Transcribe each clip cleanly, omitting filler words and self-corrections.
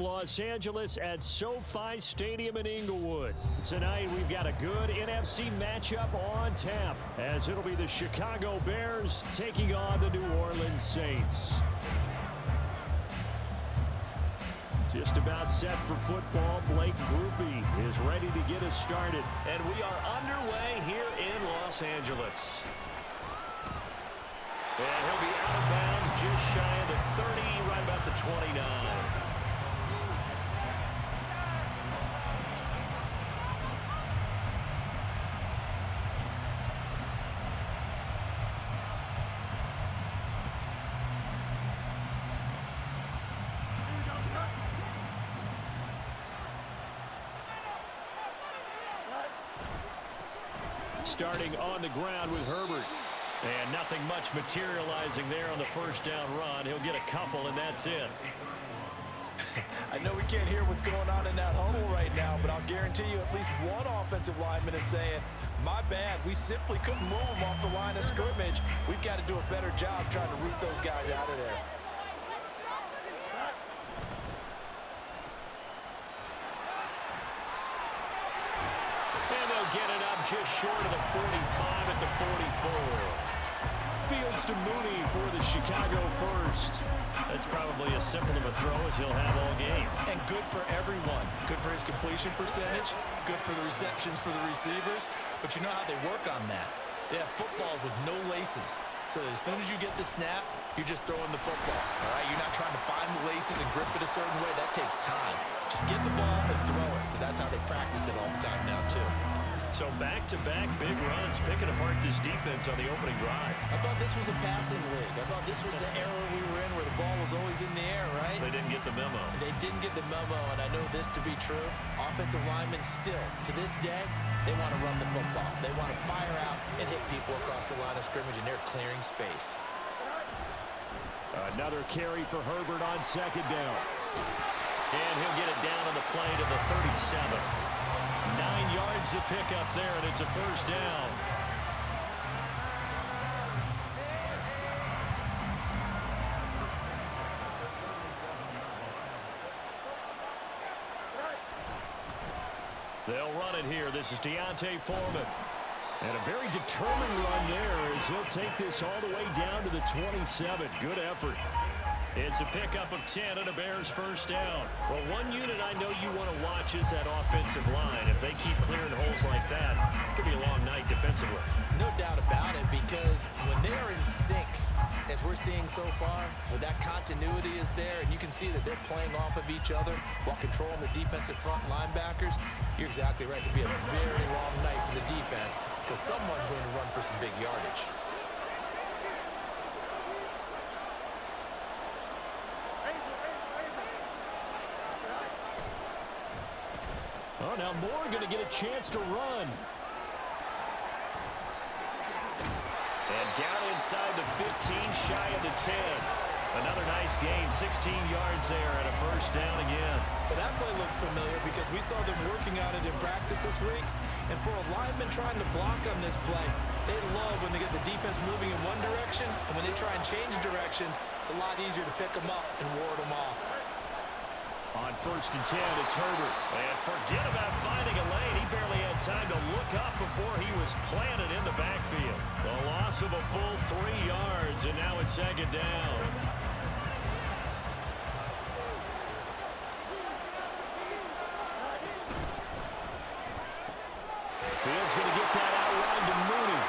Los Angeles at SoFi Stadium in Inglewood. Tonight we've got a good NFC matchup on tap as it'll be the Chicago Bears taking on the New Orleans Saints. Just about set for football. Blake Groupie is ready to get us started. And we are underway here in Los Angeles. And he'll be out of bounds just shy of the 30, right about the 29. Starting on the ground with Herbert. And nothing much materializing there on the first down run. He'll get a couple, and that's it. I know we can't hear what's going on in that huddle right now, but I'll guarantee you at least one offensive lineman is saying, my bad, we simply couldn't move them off the line of scrimmage. We've got to do a better job trying to root those guys out of there. Get it up just short of the 45 at the 44. Fields to Mooney for the Chicago first. That's probably as simple of a throw as he'll have all game. And good for everyone. Good for his completion percentage. Good for the receptions for the receivers. But you know how they work on that. They have footballs with no laces. So as soon as you get the snap, you're just throwing the football. All right, you're not trying to find the laces and grip it a certain way. That takes time. Just get the ball and throw it. So that's how they practice it all the time now, too. So back-to-back big runs, picking apart this defense on the opening drive. I thought this was a passing league. I thought this was the era we were in where the ball was always in the air, right? They didn't get the memo. They didn't get the memo, and I know this to be true. Offensive linemen still, to this day, they want to run the football. They want to fire out and hit people across the line of scrimmage, and they're clearing space. Another carry for Herbert on second down. And he'll get it down on the play to the 37. 9 yards to pick up there, and it's a first down. They'll run it here. This is Deontay Foreman. And a very determined run there as he'll take this all the way down to the 27. Good effort. It's a pickup of 10 and a Bears first down. Well, one unit I know you want to watch is that offensive line. If they keep clearing holes like that, it could be a long night defensively. No doubt about it, because when they are in sync, as we're seeing so far, when that continuity is there, and you can see that they're playing off of each other while controlling the defensive front linebackers, you're exactly right. It could be a very long night for the defense because someone's going to run for some big yardage. Oh, now Moore going to get a chance to run. And down inside the 15, shy of the 10. Another nice gain, 16 yards there, and a first down again. But that play looks familiar because we saw them working on it in practice this week. And for a lineman trying to block on this play, they love when they get the defense moving in one direction. And when they try and change directions, it's a lot easier to pick them up and ward them off. On first and 10, it's Herbert. And forget about finding a lane. He barely had time to look up before he was planted in the backfield. The loss of a full 3 yards, and now it's second down. Fields going to get that out wide to Mooney.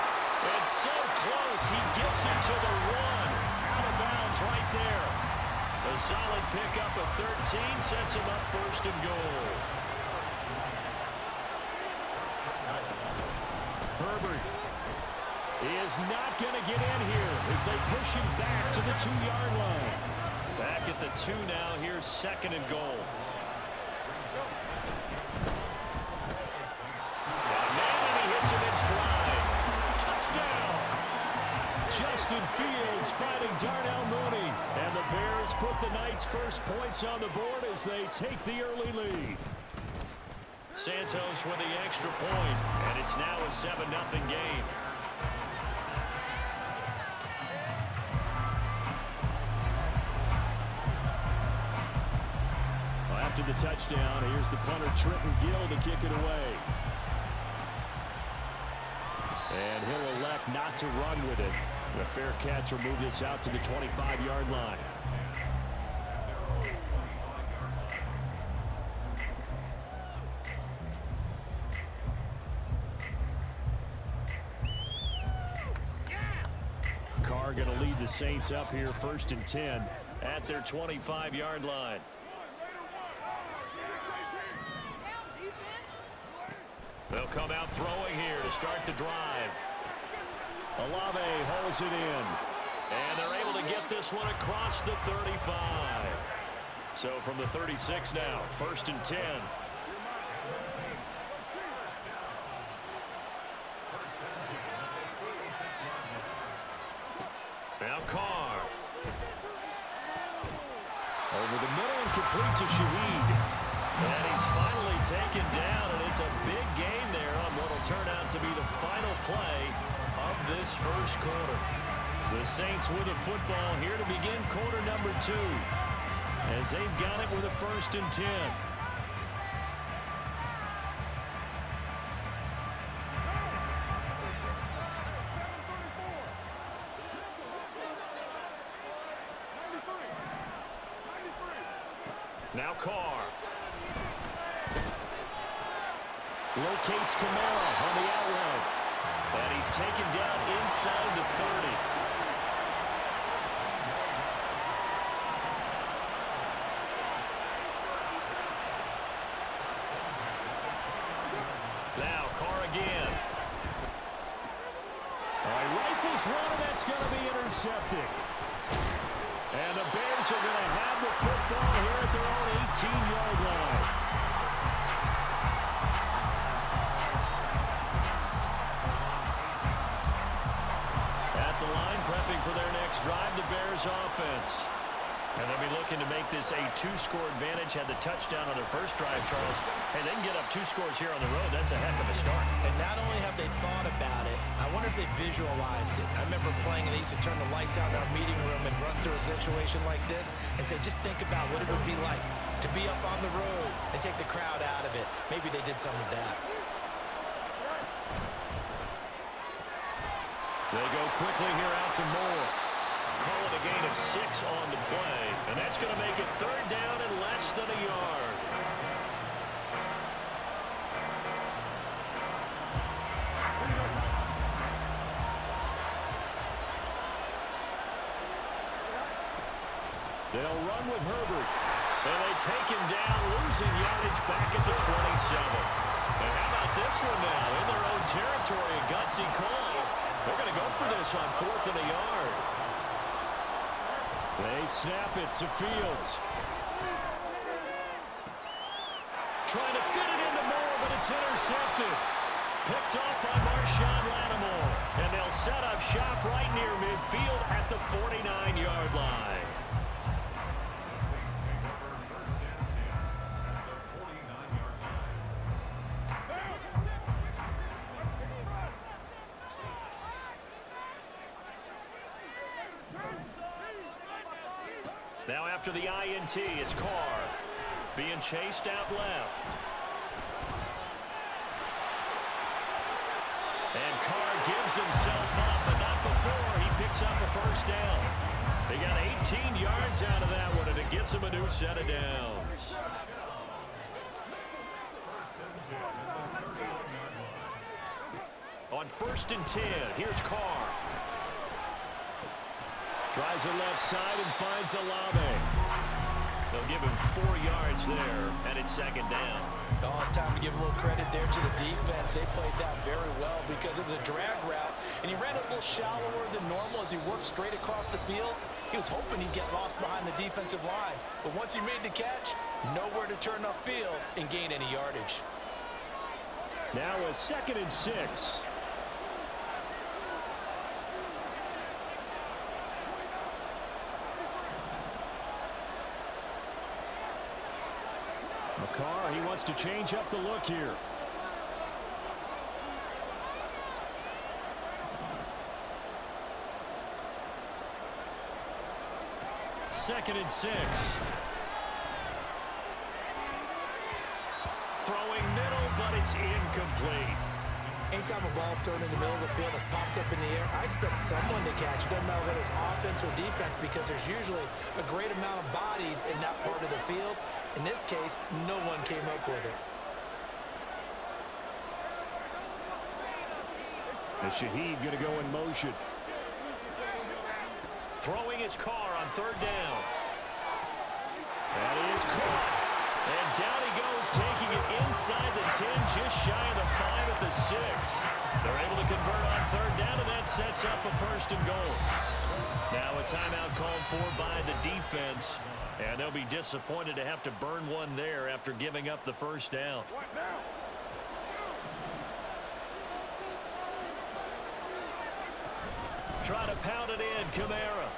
It's so close. He gets it to the 1. Out of bounds right there. A solid pickup of 13 sets him up first and goal. Herbert is not going to get in here as they push him back to the 2-yard line. Back at the 2 now. Here's second and goal. Him in stride. Touchdown! Justin Fields fighting Darnell Mooney. And the Bears put the night's first points on the board as they take the early lead. Santos with the extra point, and it's now a 7-0 game. After the touchdown, here's the punter, Trenton Gill, to kick it away. And he'll elect not to run with it. The fair catch will move this out to the 25-yard line. Carr going to lead the Saints up here, 1st and 10 at their 25-yard line. They'll come out throwing here to start the drive. Olave holds it in. And they're able to get this one across the 35. So from the 36 now, 1st and 10. Now Carr. Over the middle and complete to Shaheed. And he's finally taken down, and it's a big gain there on what will turn out to be the final play of this first quarter. The Saints with the football here to begin quarter number 2, as they've got it with a 1st and 10. Now Carr. Locates Kamara on the out route. And he's taken down inside the 30. Now Carr again. All right, rifles one, and that's going to be intercepted. And the Bears are going to have the football here at their own 18-yard line. Prepping for their next drive, the Bears offense. And they'll be looking to make this a 2-score advantage. Had the touchdown on their first drive, Charles. Hey, they can get up 2 scores here on the road. That's a heck of a start. And not only have they thought about it, I wonder if they visualized it. I remember playing, and they used to turn the lights out in our meeting room and run through a situation like this and say, just think about what it would be like to be up on the road and take the crowd out of it. Maybe they did some of that. They go quickly here out to Moore. Call it a gain of 6 on the play. And that's going to make it 3rd down and less than a yard. They'll run with Herbert. And they take him down, losing yardage back at the 27. And how about this one now? In their own territory, a gutsy call. They're going to go for this on 4th and a yard. They snap it to Fields. Trying to fit it into Moore, but it's intercepted. Picked off by Marshawn Lattimore. And they'll set up shop right near midfield at the 49-yard line. Now after the INT, it's Carr being chased out left. And Carr gives himself up, but not before he picks up a 1st down. They got 18 yards out of that one, and it gets him a new set of downs. On 1st and 10, here's Carr. Tries the left side and finds Olave. They'll give him 4 yards there, and it's 2nd down. Oh, it's time to give a little credit there to the defense. They played that very well because it was a drag route, and he ran a little shallower than normal as he worked straight across the field. He was hoping he'd get lost behind the defensive line, but once he made the catch, nowhere to turn upfield and gain any yardage. Now a 2nd and 6. Carr, he wants to change up the look here. Second and 6. Throwing middle, but it's incomplete. Anytime a ball's thrown in the middle of the field, it's popped up in the air, I expect someone to catch it. Doesn't matter whether it's offense or defense, because there's usually a great amount of bodies in that part of the field. In this case, no one came up with it. The Shaheed going to go in motion. Throwing his car on third down. That is caught. And down he goes, taking it inside the 10, just shy of the 5 at the 6. They're able to convert on third down, and that sets up a first and goal. Now a timeout called for by the defense, and they'll be disappointed to have to burn one there after giving up the first down. Try to pound it in, Kamara.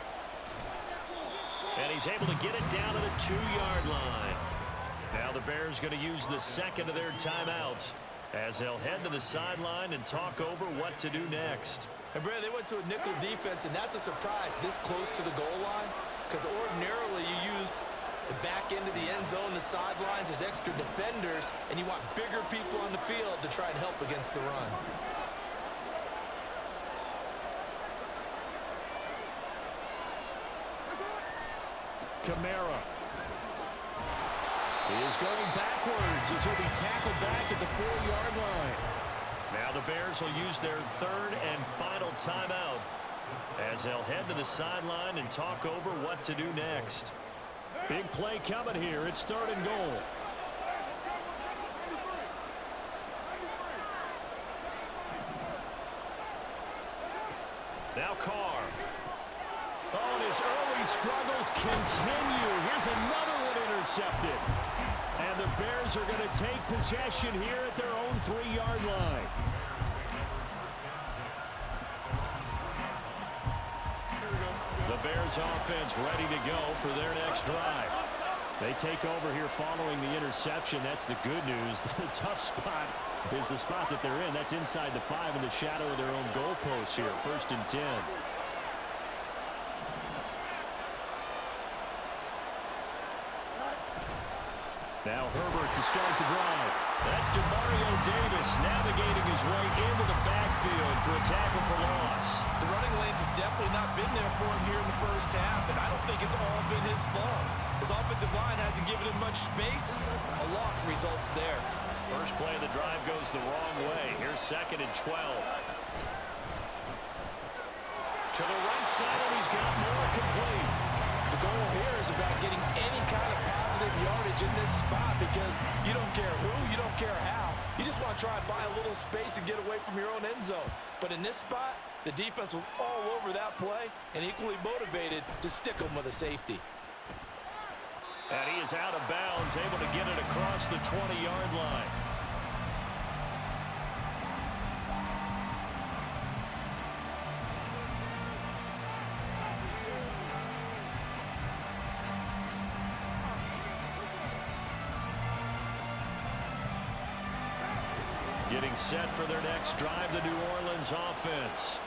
And he's able to get it down to the 2-yard line. Now the Bears going to use the second of their timeouts as they'll head to the sideline and talk over what to do next. And Brad, they went to a nickel defense, and that's a surprise this close to the goal line, because ordinarily you use the back end of the end zone, the sidelines as extra defenders, and you want bigger people on the field to try and help against the run. Kamara. He is going backwards as he'll be tackled back at the 4-yard line. Now the Bears will use their third and final timeout as they'll head to the sideline and talk over what to do next. Big play coming here. It's third and goal. Now Carr. Oh, and his early struggles continue. Here's another one intercepted. And the Bears are going to take possession here at their own 3-yard line. The Bears offense ready to go for their next drive. They take over here following the interception. That's the good news. The tough spot is the spot that they're in. That's inside the 5 in the shadow of their own goalposts here. 1st and 10. Now Herbert to start the drive. That's DeMario Davis navigating his way into the backfield for a tackle for loss. The running lanes have definitely not been there for him here in the first half, and I don't think it's all been his fault. His offensive line hasn't given him much space. A loss results there. First play of the drive goes the wrong way. Here's 2nd and 12. To the right side, and he's got more complete. The goal here is about getting any kind of positive yardage in this spot, because you don't care who, you don't care how. You just want to try and buy a little space and get away from your own end zone. But in this spot, the defense was all over that play and equally motivated to stick them with a safety. And he is out of bounds, able to get it across the 20-yard line. Getting set for their next drive, the New Orleans offense.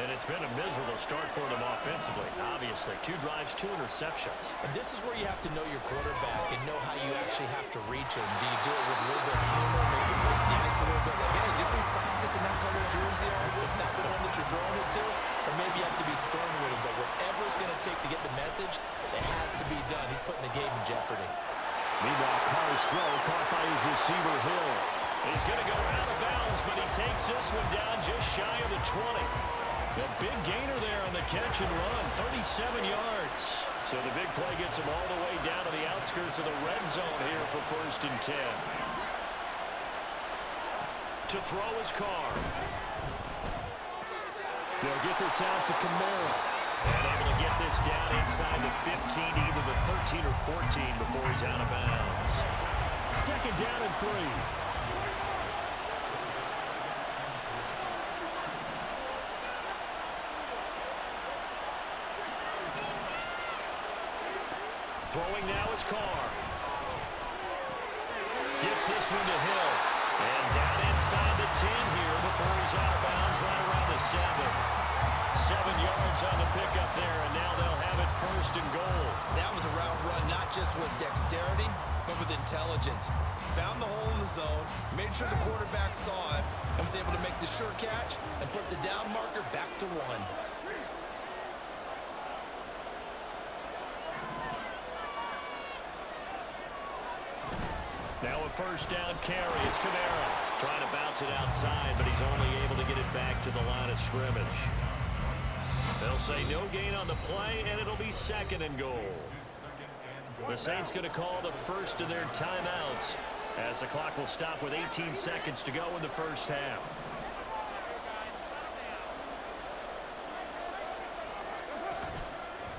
And it's been a miserable start for them offensively. Obviously, 2 drives, 2 interceptions. And this is where you have to know your quarterback and know how you actually have to reach him. Do you do it with a little bit of humor, maybe break the ice a little bit? Like, hey, did we practice in that color jersey all week, not the one that you're throwing it to? Or maybe you have to be stern with him. But whatever it's going to take to get the message, it has to be done. He's putting the game in jeopardy. Meanwhile, Carr's throw caught by his receiver, Hill. He's going to go out of bounds, but he takes this one down just shy of the 20. A big gainer there on the catch and run, 37 yards. So the big play gets him all the way down to the outskirts of the red zone here for 1st and 10. To throw his Carr. They'll get this out to Kamara. And able to get this down inside the 15, either the 13 or 14 before he's out of bounds. 2nd down and 3. Throwing now is Carr. Gets this one to Hill. And down inside the 10 here before he's out of bounds right around the 7. 7 yards on the pickup there, and now they'll have it first and goal. That was a route run not just with dexterity, but with intelligence. Found the hole in the zone, made sure the quarterback saw it, and was able to make the sure catch and flip the down marker back to 1. Now a first down carry. It's Kamara trying to bounce it outside, but he's only able to get it back to the line of scrimmage. They'll say no gain on the play, and it'll be second and goal. The Saints going to call the first of their timeouts as the clock will stop with 18 seconds to go in the first half.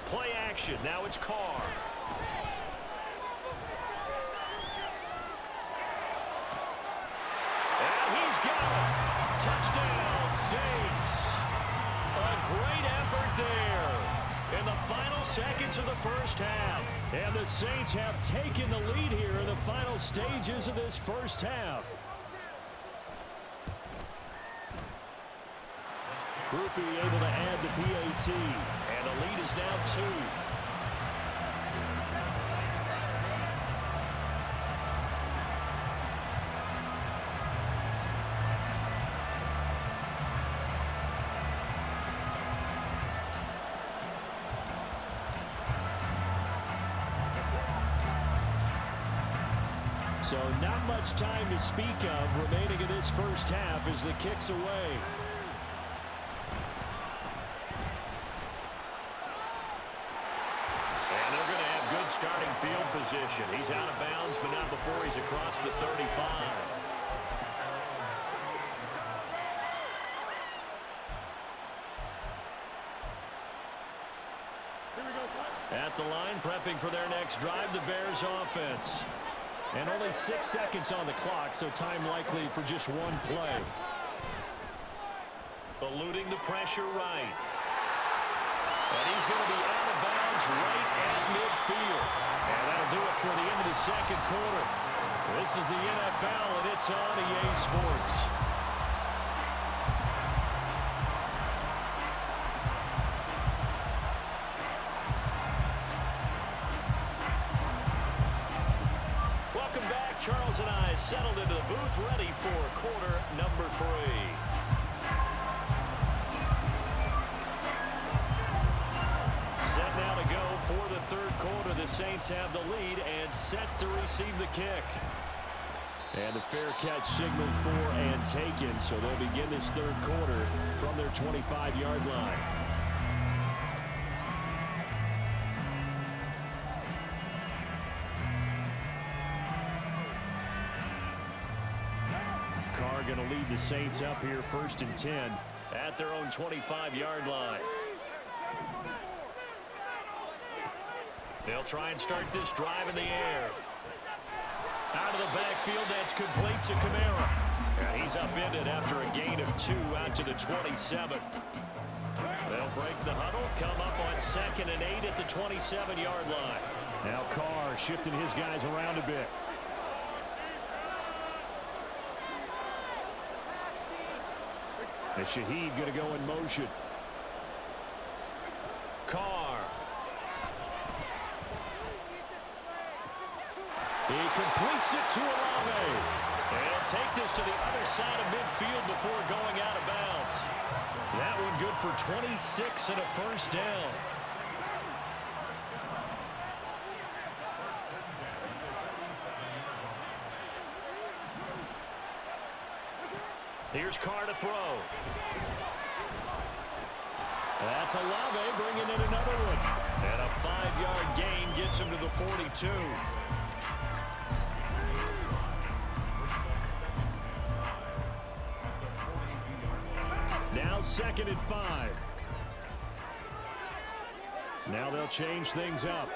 Play action. Now it's Carr. And he's got it. Touchdown, Saints. A great effort there in the final seconds of the first half. And the Saints have taken the lead here in the final stages of this first half. Groupie able to add the PAT, and the lead is now 2. So not much time to speak of remaining in this first half as the kick's away. And they're going to have good starting field position. He's out of bounds, but not before he's across the 35. At the line, prepping for their next drive, the Bears offense. And only 6 seconds on the clock, so time likely for just one play. Eluding the pressure right. And he's going to be out of bounds right at midfield. And that'll do it for the end of the second quarter. This is the NFL, and it's on EA Sports. Charles and I settled into the booth, ready for quarter number 3. Set now to go for the third quarter. The Saints have the lead and set to receive the kick. And the fair catch signaled for and taken, so they'll begin this third quarter from their 25-yard line. Carr going to lead the Saints up here first and 10 at their own 25-yard line. They'll try and start this drive in the air. Out of the backfield, that's complete to Kamara. And he's upended after a gain of 2 out to the 27. They'll break the huddle, come up on 2nd and 8 at the 27-yard line. Now Carr shifting his guys around a bit. And Shaheed going to go in motion. Carr. He completes it to Olave. And take this to the other side of midfield before going out of bounds. That one good for 26 and a first down. Here's Carr to throw. That's Olave bringing in another one. And a 5-yard gain gets him to the 42. Now 2nd and 5. Now they'll change things up.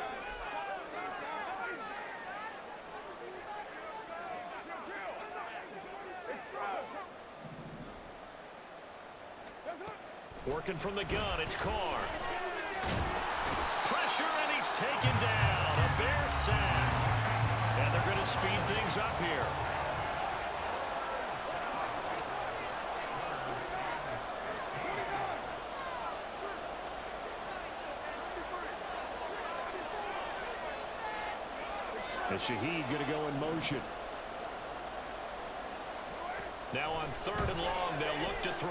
Working from the gun, it's Carr. Pressure, and he's taken down. A Bear sack. And they're going to speed things up here. And Shaheed going to go in motion. Now on 3rd and long, they'll look to throw.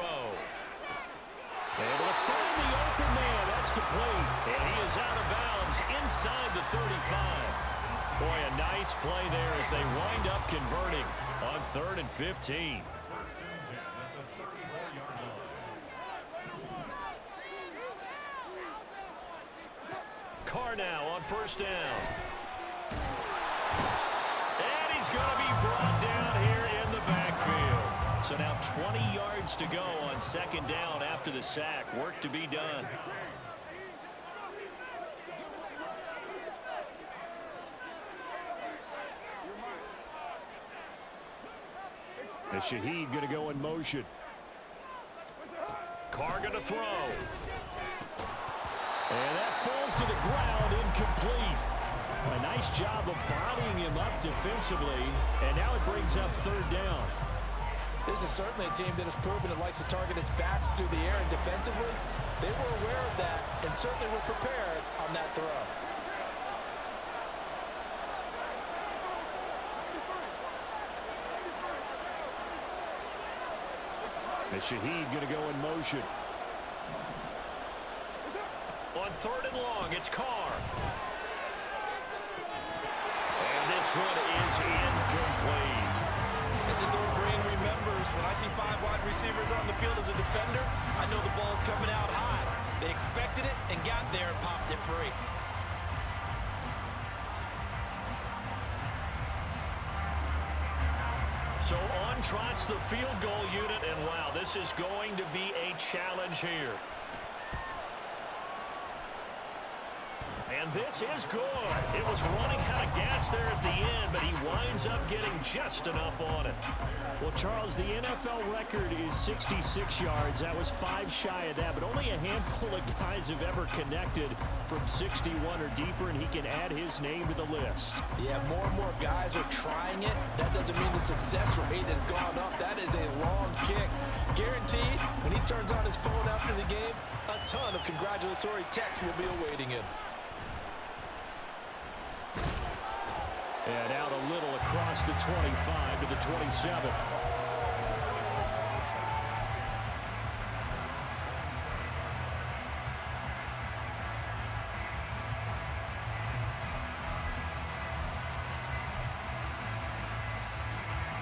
Able to find the open man. That's complete. And he is out of bounds inside the 35. Boy, a nice play there as they wind up converting on 3rd and 15. Carr now on 1st down. And he's going to be brought down here in the backfield. So now 20 yards to go on 2nd down after the sack. Work to be done. And Shaheed going to go in motion. Carr going to throw. And that falls to the ground, incomplete. A nice job of bodying him up defensively. And now it brings up 3rd down. This is certainly a team that has proven it likes to target its backs through the air, and defensively, they were aware of that and certainly were prepared on that throw. And Shaheed going to go in motion. On 3rd and long, it's Carr. And this one is incomplete. As this old brain remembers, when I see 5 wide receivers on the field as a defender, I know the ball's coming out high. They expected it and got there and popped it free. So on trots the field goal unit, and wow, this is going to be a challenge here. And this is good. It was running out of gas there at the end, but he winds up getting just enough on it. Well, Charles, the NFL record is 66 yards. That was 5 shy of that, but only a handful of guys have ever connected from 61 or deeper, and he can add his name to the list. Yeah, more and more guys are trying it. That doesn't mean the success rate has gone up. That is a long kick. Guaranteed, when he turns on his phone after the game, a ton of congratulatory texts will be awaiting him. And out a little across the 25 to the 27.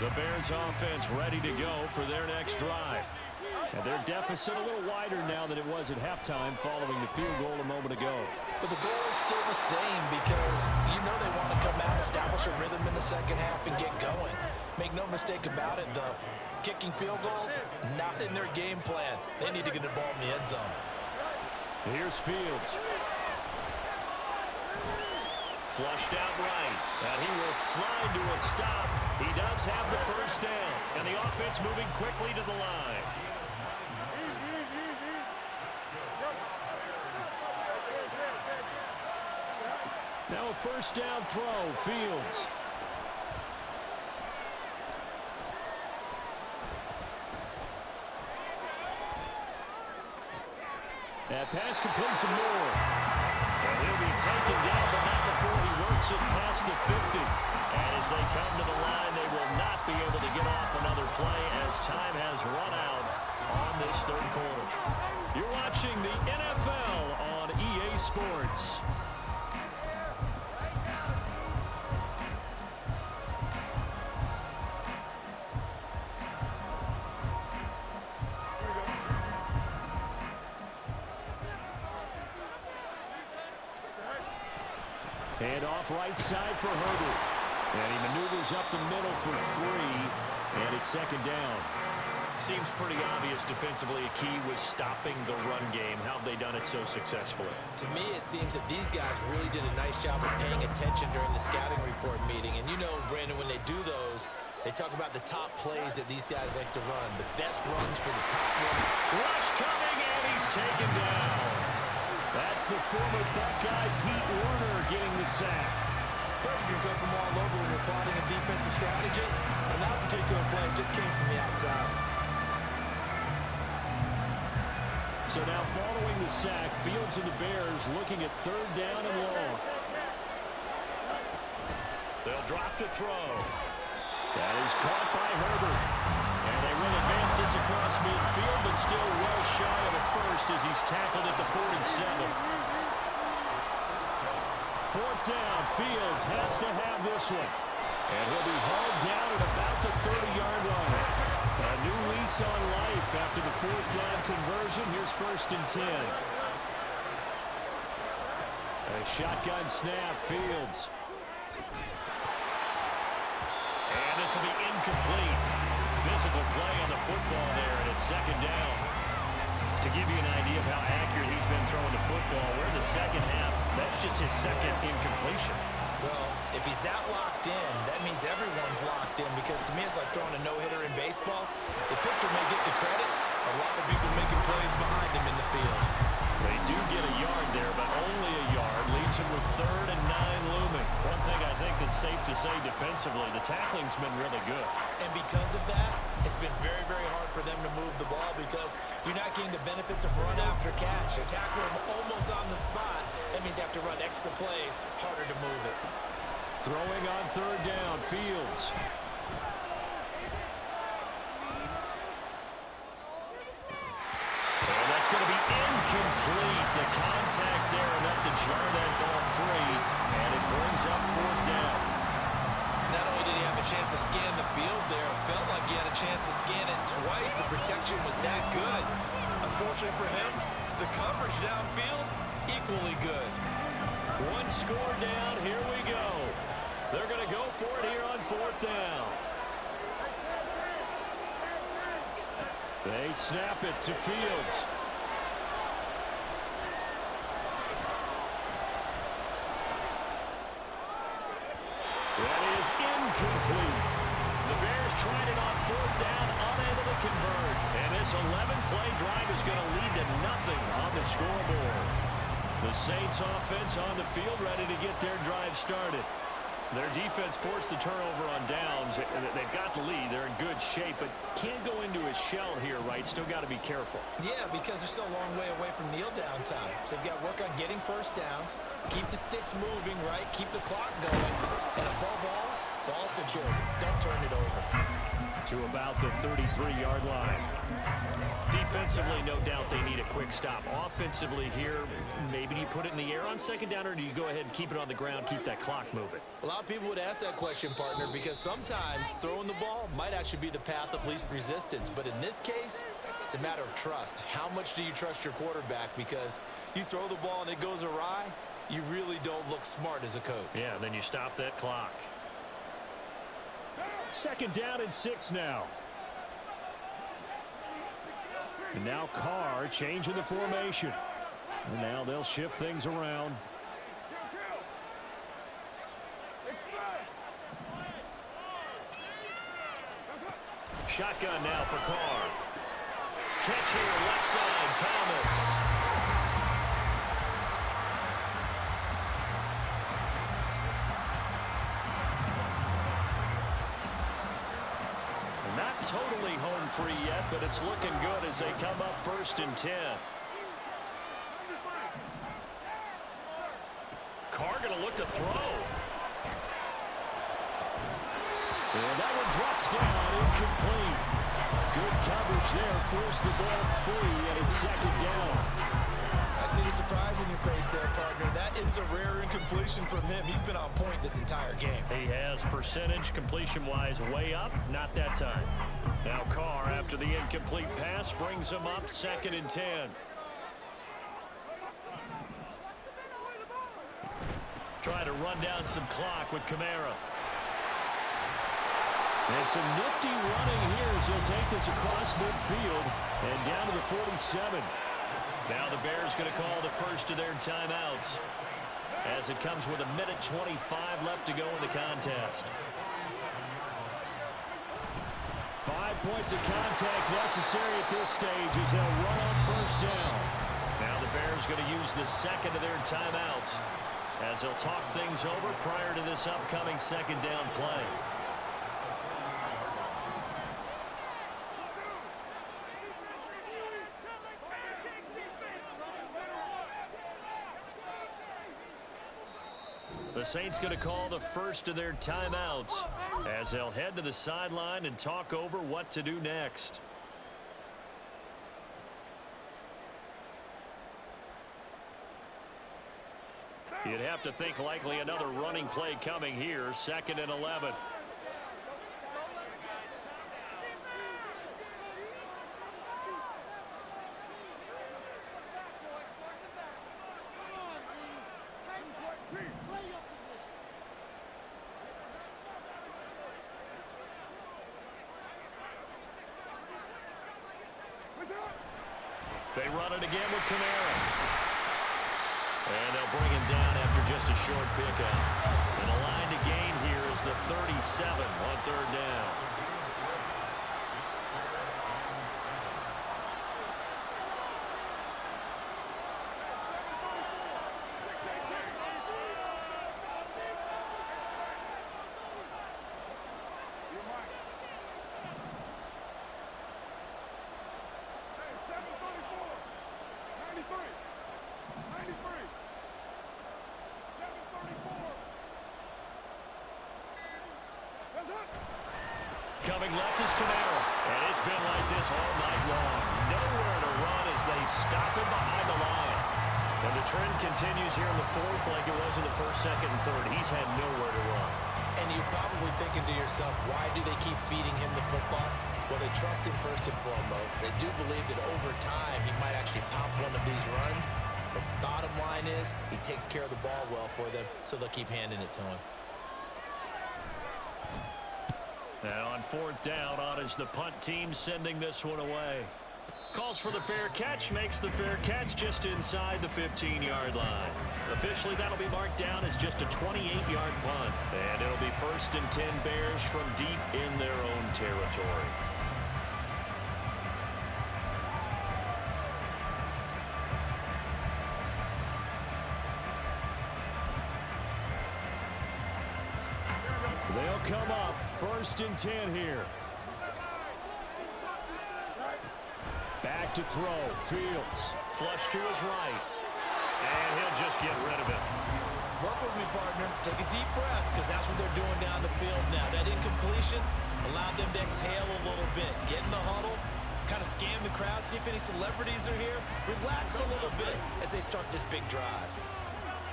The Bears offense ready to go for their next drive. And their deficit a little wider now than it was at halftime following the field goal a moment ago. But the goal is still the same because you know they want to come out, establish a rhythm in the second half, and get going. Make no mistake about it, though. Kicking field goals, not in their game plan. They need to get the ball in the end zone. Here's Fields. Flushed out right, and he will slide to a stop. He does have the 1st down, and the offense moving quickly to the line. Now a 1st down throw, Fields. That pass complete to Moore. And he'll be taken down, but not before he works it past the 50. And as they come to the line, they will not be able to get off another play as time has run out on this 3rd quarter. You're watching the NFL on EA Sports. And off right side for Herbert. And he maneuvers up the middle for 3. And it's 2nd down. Seems pretty obvious defensively a key was stopping the run game. How have they done it so successfully? To me, it seems that these guys really did a nice job of paying attention during the scouting report meeting. And you know, Brandon, when they do those, they talk about the top plays that these guys like to run, the best runs for the top one. Rush coming, and he's taken down. That's the former Buckeye Pete Werner getting the sack. Pressure can come from all over when you're plotting a defensive strategy. And that particular play just came from the outside. So now following the sack, Fields and the Bears looking at 3rd down and long. They'll drop to throw. That is caught by Herbert. And they will advance this across midfield, but still well shy of the first as he's tackled at the 47. Fourth down. Fields has to have this one. And he'll be hauled down at about the 30-yard line. A new lease on life after the fourth down conversion. Here's 1st and 10. A shotgun snap. Fields. And this will be incomplete. Physical play on the football there, and it's 2nd down. To give you an idea of how accurate he's been throwing the football, we're in the second half. That's just his 2nd incompletion. Well, if he's that locked in, that means everyone's locked in, because to me it's like throwing a no-hitter in baseball. The pitcher may get the credit. A lot of people making plays behind him in the field. They do get a yard there, but only a yard. Leaves him with 3rd and 9 looming. One thing I think that's safe to say defensively, the tackling's been really good. And because of that, it's been very, very hard for them to move the ball, because you're not getting the benefits of run after catch. They tackle him almost on the spot. That means you have to run extra plays, harder to move it. Throwing on 3rd down. Fields. And that's going to be incomplete. The contact there enough to jar that ball free, and it brings up 4th down. Not only did he have a chance to scan the field there, it felt like he had a chance to scan it twice. The protection was that good. Unfortunately for him, the coverage downfield, equally good. One score down. Here we go. They're going to go for it here on 4th down. They snap it to Fields. That is incomplete. The Bears tried it on 4th down, unable to convert. And this 11-play drive is going to lead to nothing on the scoreboard. The Saints offense on the field, ready to get their drive started. Their defense forced the turnover on downs. They've got the lead. They're in good shape, but can't go into a shell here, right? Still got to be careful. Yeah, because they're still a long way away from kneel down time. So they've got to work on getting 1st downs, keep the sticks moving, right? Keep the clock going. And above all, ball security. Don't turn it over. To about the 33-yard line. Defensively, no doubt they need a quick stop. Offensively here, maybe do you put it in the air on 2nd down, or do you go ahead and keep it on the ground, keep that clock moving? A lot of people would ask that question, partner, because sometimes throwing the ball might actually be the path of least resistance. But in this case, it's a matter of trust. How much do you trust your quarterback? Because you throw the ball and it goes awry, you really don't look smart as a coach. Yeah, and then you stop that clock. 2nd down and 6 now. And now Carr changing the formation. And now they'll shift things around. Shotgun now for Carr. Catch here, left side, Thomas. Not totally home free yet, but it's looking good as they come up 1st and 10. Carr going to look to throw. And that one drops down, incomplete. Good coverage there, forced the ball free, and it's 2nd down. I see the surprise in your face there, partner. That is a rare incompletion from him. He's been on point this entire game. He has percentage completion-wise way up, not that time. Now Carr, after the incomplete pass, brings him up 2nd and 10. Try to run down some clock with Kamara. And some nifty running here as he'll take this across midfield and down to the 47. Now the Bears going to call the first of their timeouts as it comes with 1:25 left to go in the contest. 5 points of contact necessary at this stage as they'll run on 1st down. Now the Bears going to use the 2nd of their timeouts as they'll talk things over prior to this upcoming 2nd down play. The Saints going to call the first of their timeouts as they'll head to the sideline and talk over what to do next. You'd have to think likely another running play coming here, 2nd and 11. They run it again with Kamara. And they'll bring him down after just a short pickup. And the line to gain here is the 37 on 3rd down. Coming left is Kamara. And it's been like this all night long. Nowhere to run as they stop him behind the line. And the trend continues here in the 4th like it was in the 1st, 2nd, and 3rd. He's had nowhere to run. And you're probably thinking to yourself, why do they keep feeding him the football? Well, they trust him first and foremost. They do believe that over time he might actually pop one of these runs. But bottom line is he takes care of the ball well for them, so they'll keep handing it to him. Now on 4th down, on is the punt team sending this one away. Calls for the fair catch, makes the fair catch just inside the 15-yard line. Officially, that'll be marked down as just a 28-yard punt. And it'll be 1st and 10 Bears from deep in their own territory. They'll come up 1st and 10 here. Back to throw. Fields. Flush to his right. And he'll just get rid of it. Work with me, partner. Take a deep breath, because that's what they're doing down the field now. That incompletion allowed them to exhale a little bit. Get in the huddle, kind of scan the crowd, see if any celebrities are here. Relax a little bit as they start this big drive.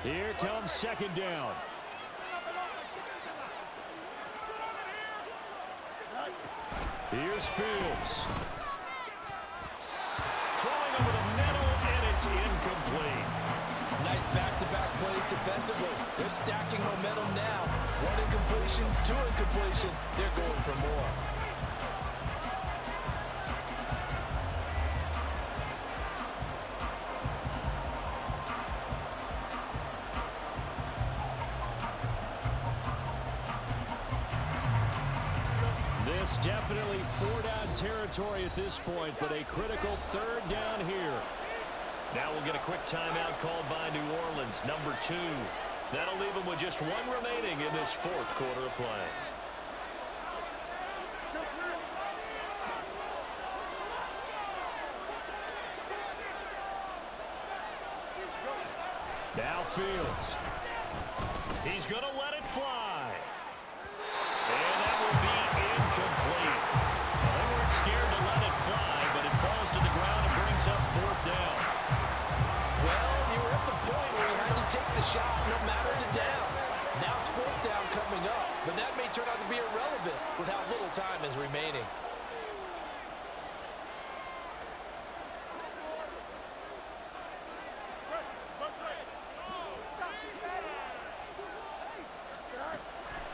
Here comes 2nd down. Here's Fields. Throwing over the middle, and it's incomplete. Nice back-to-back plays defensively. They're stacking momentum now. 1 incompletion, 2 incompletion. They're going for more. This definitely 4-down territory at this point, but a critical 3rd down here. Now we'll get a quick timeout called by New Orleans, number 2. That'll leave them with just 1 remaining in this 4th quarter of play. Now Fields. He's going to let it fly. And that will be incomplete. Well, they weren't scared to let it fly, but it falls to the ground and brings up 4th down. Well, you were at the point where you had to take the shot no matter the down. Now it's 4th down coming up, but that may turn out to be irrelevant with how little time is remaining.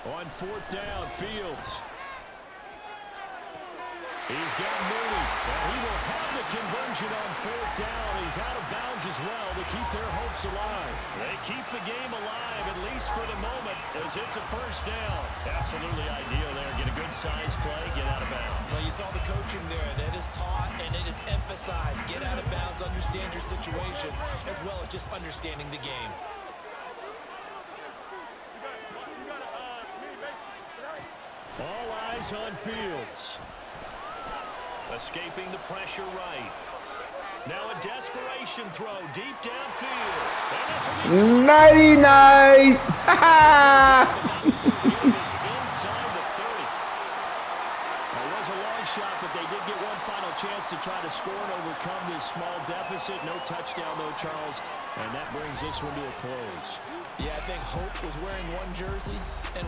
On 4th down, Fields. He's got Mooney. And he will have the conversion on 4th down. He's out of bounds as well to keep their hopes alive. They keep the game alive, at least for the moment, as it's a 1st down. Absolutely ideal there. Get a good size play, get out of bounds. Well, you saw the coaching there. That is taught and it is emphasized. Get out of bounds, understand your situation, as well as just understanding the game. All eyes on Fields. Escaping the pressure right. Now a desperation throw deep downfield. And this will be Nighty-night. inside the 30. It was a long shot, but they did get one final chance to try to score and overcome this small deficit. No touchdown, though, Charles. And that brings this one to a close. Yeah, I think hope was wearing one jersey and